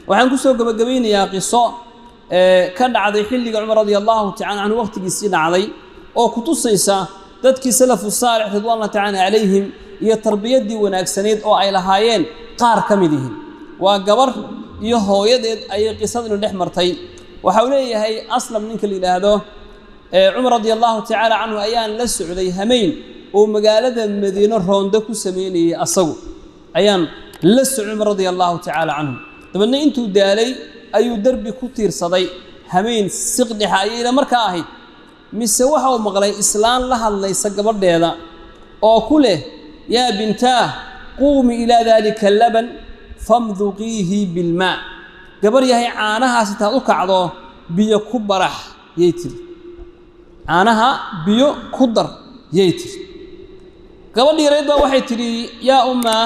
waxaan ku soo gabagabeynayaa qiso ka dhacday xilliga Umar radiyallahu ta'ala anhu waqtigiisii dhacday oo ku tusaysa dadkii salafu saalix ridwaanullah ta'ala alayhim iyo tarbiyadii wanaagsaneed oo ay lahaayeen qaar kamidihii waa gabar iyo hooyadeed ay qisadanu dhex martay waxa uu leeyahay aslam ninka la yiraahdo Umar radiyallahu ta'ala anhu ayaan la socday hameyn oo magaalada Madiina roonda ku sameeyay asagu ayaan la socday Umar radiyallahu ta'ala anhu dabadna intuu daalay ayuu darbi ku tiirsaday hameyn siqdhixa ayay markaa ahayd mise waxa uu maqlay islaan la hadlaysa gabadheeda oo ku leh yaa bintaa quumi ila dalika laban famdhuqihi bil ma gabar yahay caanahaas inta u kacdo biyo ku barax yeetir caanaha biyo ku dar yeetir gabadhii reed waxay tiri yaa umma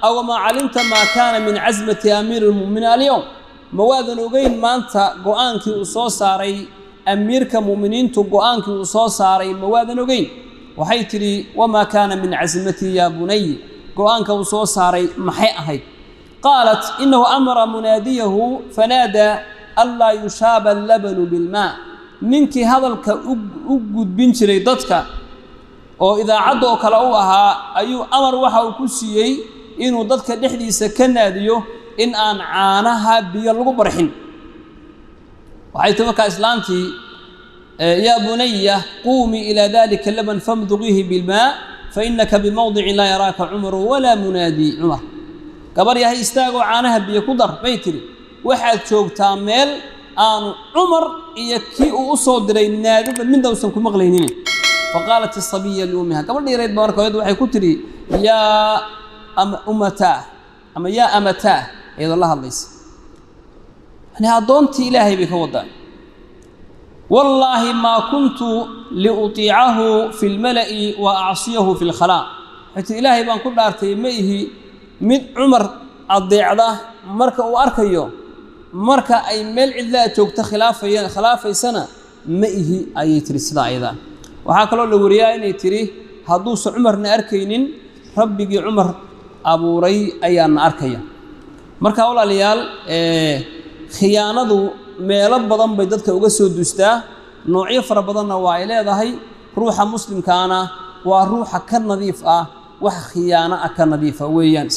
aw ma calimta ma kana min azmati amir almu'minin al-yawm mawaadan ogeyn maanta go'aankii uu soo saaray amirka mu'miniintu go'aankii uu soo saaray mawaadan ogeyn waxay tiri wama kana min azmati ya bunay go'aanka uu soo saaray maxay ahayd qalat innahu amara munadiyahu fanada alla yushaba al-laban bil ma ninki hadalka u gudbin jiray dadka oo idaacada oo kala u ahaa ayuu amar waxa uu ku siiyay inuu dadka dhexdiisa ka naadiyo in aan caanaha biyo lagu barxin waxay tabaka islaantii ya bunayya qumi ila dalika laban famdughihi bil ma fa innaka bi mawdi'in la yaraka umar wala munadi umar gabar yahay istaago caanaha biyo ku dar baytiri waxaad joogtaa meel aan umar iyo kii uu soo diray naadida mid uusan ku maqlaynin faqalat as-sabiyya li ummiha gabar dheereed barkood waxay ku tiri ya ummata ama ya amata iyadoo la hadlaysa ani adoonti ilaahay bi ka wadaa wallahi ma kuntu li uti'ahu fil mala'i wa a'siyahu fil khala hati ilaahay baan ku dhaartay ma ihi mid umar adeecda marka uu arkayo marka ay meel cidla joogto khilaafaysana ma ihi ay tiri sida ayada waxa kale oo la wariyaa inay tiri haduu umarna arkaynin rabbigi umar abuuray ayaan arkaya marka walaalayaal khiyaanadu meelo badan bay dadka uga soo dustaa noocyo fara badanna waa ay leedahay ruuxa muslimkaana waa ruuxa ka nadiif ah wax khiyaano ah ka nadiif weeyaan